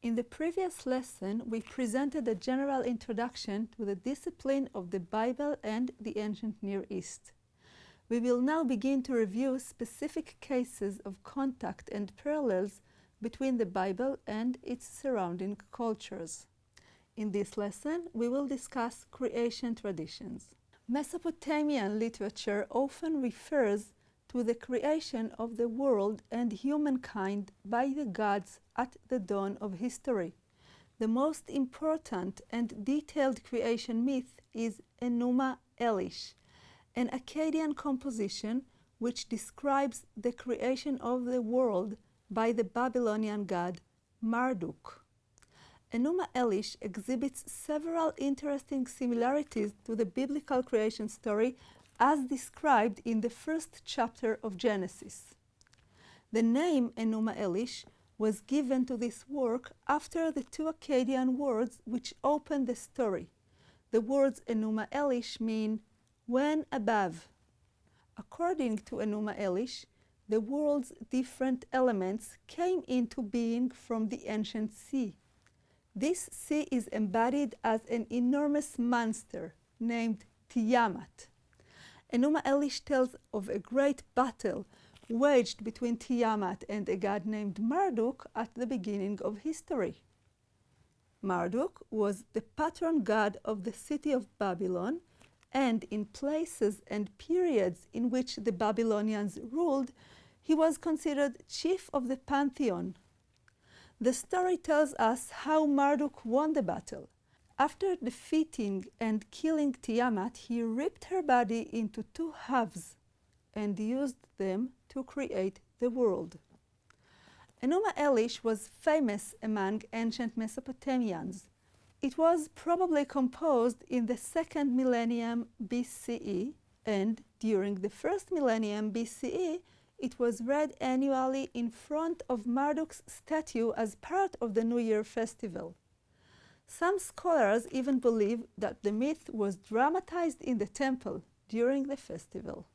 In the previous lesson, we presented a general introduction to the discipline of the Bible and the ancient Near East. We will now begin to review specific cases of contact and parallels between the Bible and its surrounding cultures. In this lesson, we will discuss creation traditions. Mesopotamian literature often refers to the creation of the world and humankind by the gods at the dawn of history. The most important and detailed creation myth is Enūma Eliš, an Akkadian composition which describes the creation of the world by the Babylonian god Marduk. Enūma Eliš exhibits several interesting similarities to the biblical creation story as described in the first chapter of Genesis. The name Enūma Eliš was given to this work after the two Akkadian words which open the story. The words Enūma Eliš mean when above. According to Enūma Eliš, the world's different elements came into being from the ancient sea. This sea is embodied as an enormous monster named Tiamat. Enūma Eliš tells of a great battle waged between Tiamat and a god named Marduk at the beginning of history. Marduk was the patron god of the city of Babylon, and in places and periods in which the Babylonians ruled, he was considered chief of the pantheon. The story tells us how Marduk won the battle. After defeating and killing Tiamat, he ripped her body into two halves and used them to create the world. Enūma Eliš was famous among ancient Mesopotamians. It was probably composed in the 2nd millennium BCE, and during the 1st millennium BCE, it was read annually in front of Marduk's statue as part of the New Year festival. Some scholars even believe that the myth was dramatized in the temple during the festival.